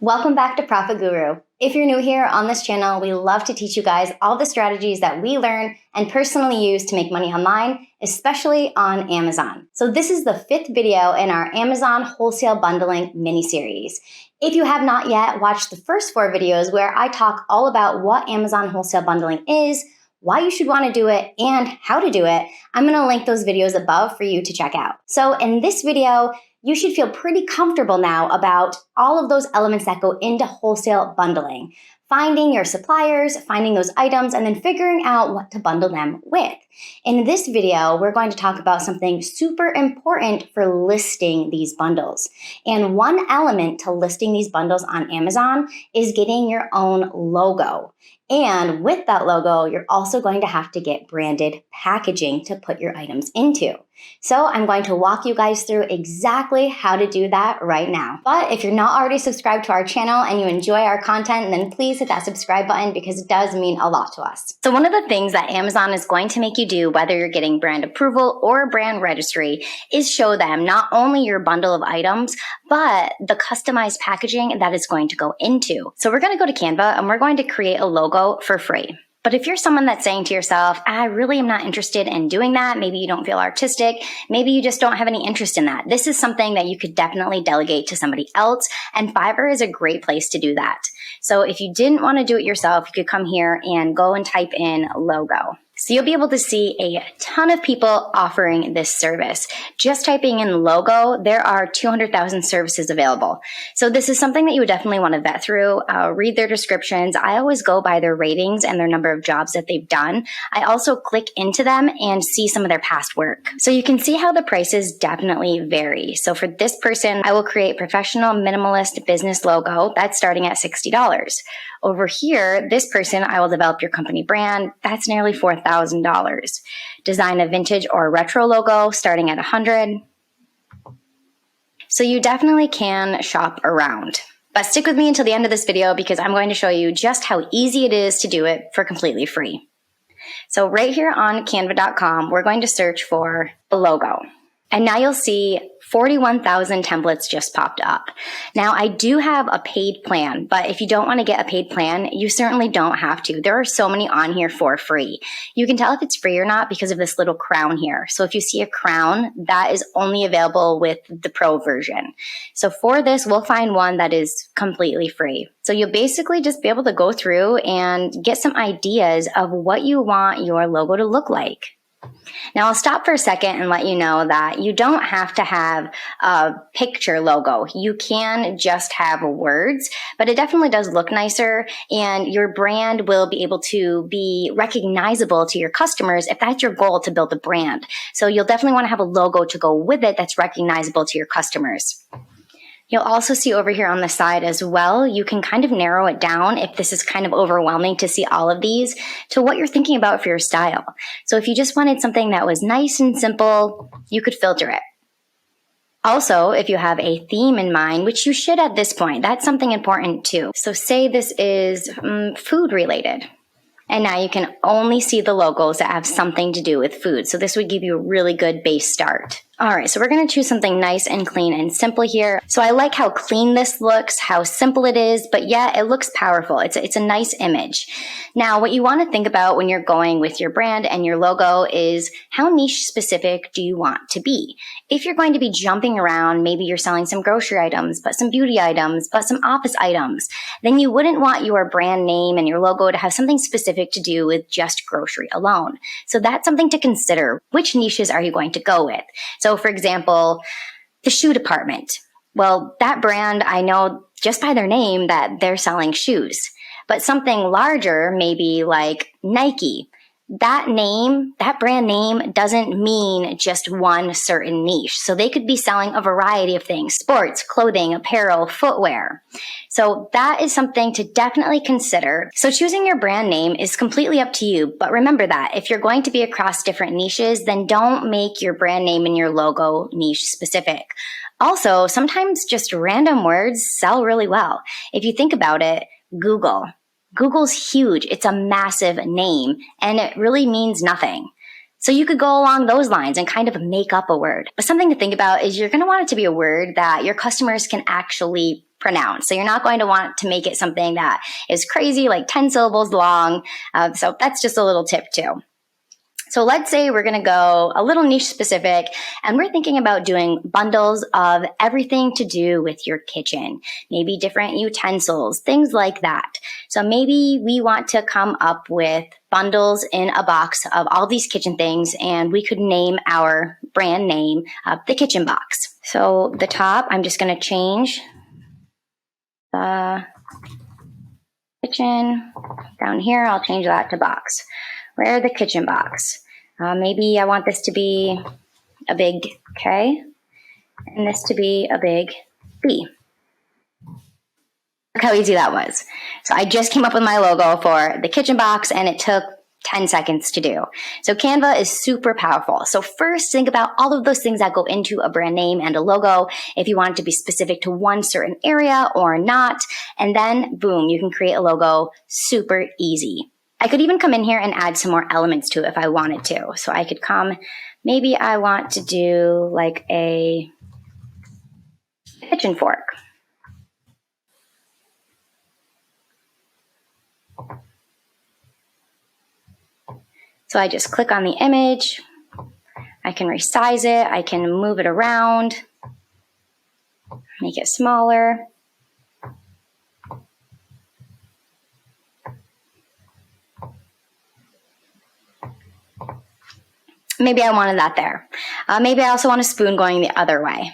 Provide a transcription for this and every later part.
Welcome back to Profit Guru. If you're new here on this channel, we love to teach you guys all the strategies that we learn and personally use to make money online, especially on Amazon. So this is the 5th video in our Amazon wholesale bundling mini-series. If you have not yet watched the first 4 videos where I talk all about what Amazon wholesale bundling is, why you should want to do it, and how to do it, I'm going to link those videos above for you to check out. So in this video, you should feel pretty comfortable now about all of those elements that go into wholesale bundling. Finding your suppliers, finding those items, and then figuring out what to bundle them with. In this video, we're going to talk about something super important for listing these bundles. And one element to listing these bundles on Amazon is getting your own logo. And with that logo, you're also going to have to get branded packaging to put your items into. So I'm going to walk you guys through exactly how to do that right now. But if you're not already subscribed to our channel and you enjoy our content, then please hit that subscribe button because it does mean a lot to us. So one of the things that Amazon is going to make you do, whether you're getting brand approval or brand registry, is show them not only your bundle of items, but the customized packaging that it's going to go into. So we're going to go to Canva and we're going to create a logo for free. But if you're someone that's saying to yourself, I really am not interested in doing that, maybe you don't feel artistic, maybe you just don't have any interest in that, this is something that you could definitely delegate to somebody else, and Fiverr is a great place to do that. So if you didn't want to do it yourself, you could come here and go and type in logo. So you'll be able to see a ton of people offering this service. Just typing in logo, there are 200,000 services available. So this is something that you would definitely want to vet through, read their descriptions. I always go by their ratings and their number of jobs that they've done. I also click into them and see some of their past work. So you can see how the prices definitely vary. So for this person, I will create professional minimalist business logo. That's starting at $60. Over here, this person, I will develop your company brand. That's nearly $4,000. Design a vintage or retro logo starting at $100. So you definitely can shop around. But stick with me until the end of this video because I'm going to show you just how easy it is to do it for completely free. So right here on canva.com, we're going to search for a logo. And now you'll see 41,000 templates just popped up. Now, I do have a paid plan, but if you don't want to get a paid plan, you certainly don't have to. There are so many on here for free. You can tell if it's free or not because of this little crown here. So if you see a crown, that is only available with the pro version. So for this, we'll find one that is completely free. So you'll basically just be able to go through and get some ideas of what you want your logo to look like. Now I'll stop for a second and let you know that you don't have to have a picture logo. You can just have words, but it definitely does look nicer and your brand will be able to be recognizable to your customers if that's your goal to build a brand. So you'll definitely want to have a logo to go with it that's recognizable to your customers. You'll also see over here on the side as well, you can kind of narrow it down if this is kind of overwhelming to see all of these to what you're thinking about for your style. So if you just wanted something that was nice and simple, you could filter it. Also, if you have a theme in mind, which you should at this point, that's something important too. So say this is food related. And now you can only see the logos that have something to do with food. So this would give you a really good base start. All right, so we're going to choose something nice and clean and simple here. So I like how clean this looks, how simple it is, but yet it looks powerful. It's a nice image. Now, what you want to think about when you're going with your brand and your logo is how niche specific do you want to be? If you're going to be jumping around, maybe you're selling some grocery items, but some beauty items, but some office items, then you wouldn't want your brand name and your logo to have something specific to do with just grocery alone. So that's something to consider. Which niches are you going to go with? So for example, the shoe department. Well, that brand, I know just by their name that they're selling shoes. But something larger, maybe like Nike, that brand name doesn't mean just one certain niche. So they could be selling a variety of things: sports, clothing, apparel, footwear. So that is something to definitely consider. So choosing your brand name is completely up to you. But remember that if you're going to be across different niches, then don't make your brand name and your logo niche specific. Also, sometimes just random words sell really well. If you think about it, Google's huge. It's a massive name and it really means nothing. So you could go along those lines and kind of make up a word. But something to think about is you're going to want it to be a word that your customers can actually pronounce. So you're not going to want to make it something that is crazy, like 10 syllables long. So that's just a little tip too. So let's say we're going to go a little niche specific and we're thinking about doing bundles of everything to do with your kitchen, maybe different utensils, things like that. So maybe we want to come up with bundles in a box of all these kitchen things, and we could name our brand name the kitchen box. So the top, I'm just going to change the kitchen. Down here, I'll change that to box. Where the kitchen box. Maybe I want this to be a big K and this to be a big B. Look how easy that was. So I just came up with my logo for the kitchen box and it took 10 seconds to do. So Canva is super powerful. So first, think about all of those things that go into a brand name and a logo, if you want it to be specific to one certain area or not. And then boom, you can create a logo super easy. I could even come in here and add some more elements to it if I wanted to. So I could come, maybe I want to do like a kitchen fork. So I just click on the image. I can resize it. I can move it around, make it smaller. Maybe I wanted that there. Maybe I also want a spoon going the other way.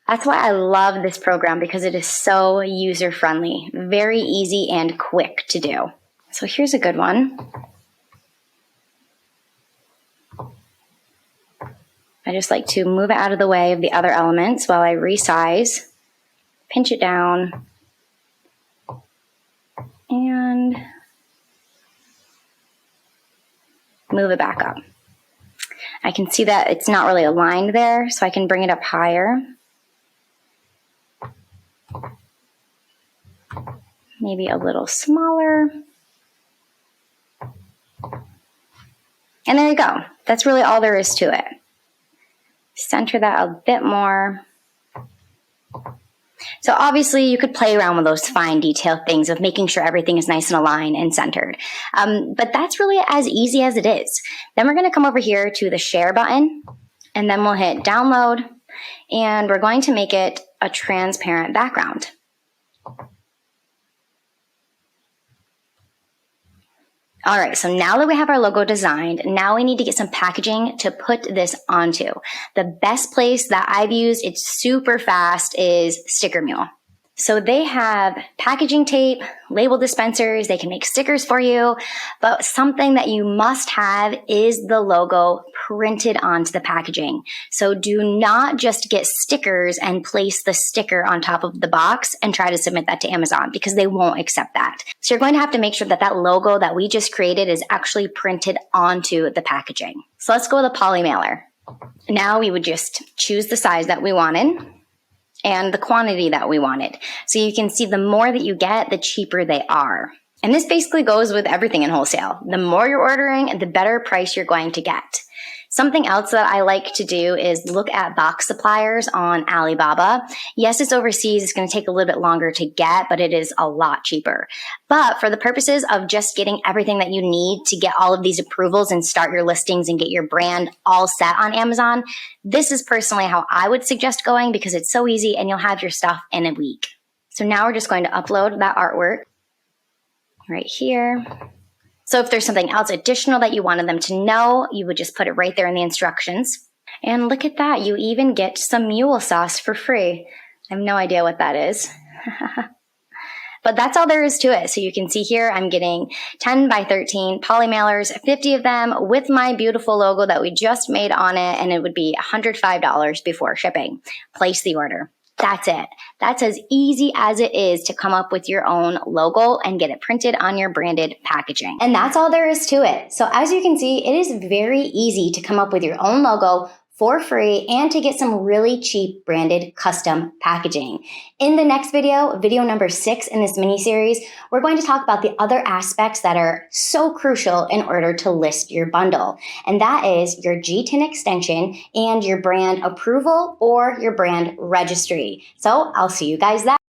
That's why I love this program, because it is so user-friendly, very easy and quick to do. So here's a good one. I just like to move it out of the way of the other elements while I resize, pinch it down, and move it back up. I can see that it's not really aligned there, so I can bring it up higher. Maybe a little smaller. And there you go. That's really all there is to it. Center that a bit more. So obviously you could play around with those fine detailed things of making sure everything is nice and aligned and centered. But that's really as easy as it is. Then we're going to come over here to the share button, and then we'll hit download, and we're going to make it a transparent background. All right, so now that we have our logo designed, now we need to get some packaging to put this onto. The best place that I've used, it's super fast, is Sticker Mule. So they have packaging tape, label dispensers, they can make stickers for you, but something that you must have is the logo printed onto the packaging. So do not just get stickers and place the sticker on top of the box and try to submit that to Amazon, because they won't accept that. So you're going to have to make sure that that logo that we just created is actually printed onto the packaging. So let's go with a poly mailer. Now we would just choose the size that we wanted and the quantity that we wanted. So you can see the more that you get, the cheaper they are. And this basically goes with everything in wholesale. The more you're ordering, the better price you're going to get. Something else that I like to do is look at box suppliers on Alibaba. Yes, it's overseas. It's going to take a little bit longer to get, but it is a lot cheaper. But for the purposes of just getting everything that you need to get all of these approvals and start your listings and get your brand all set on Amazon, this is personally how I would suggest going, because it's so easy and you'll have your stuff in a week. So now we're just going to upload that artwork right here. So if there's something else additional that you wanted them to know, you would just put it right there in the instructions. And look at that, you even get some mule sauce for free. I have no idea what that is. But that's all there is to it. So you can see here, I'm getting 10 by 13 poly mailers, 50 of them with my beautiful logo that we just made on it, and it would be $105 before shipping. Place the order. That's it. That's as easy as it is to come up with your own logo and get it printed on your branded packaging. And that's all there is to it. So as you can see, it is very easy to come up with your own logo for free and to get some really cheap branded custom packaging. In the next video, video number 6 in this mini-series, we're going to talk about the other aspects that are so crucial in order to list your bundle. And that is your G10 extension and your brand approval or your brand registry. So I'll see you guys there.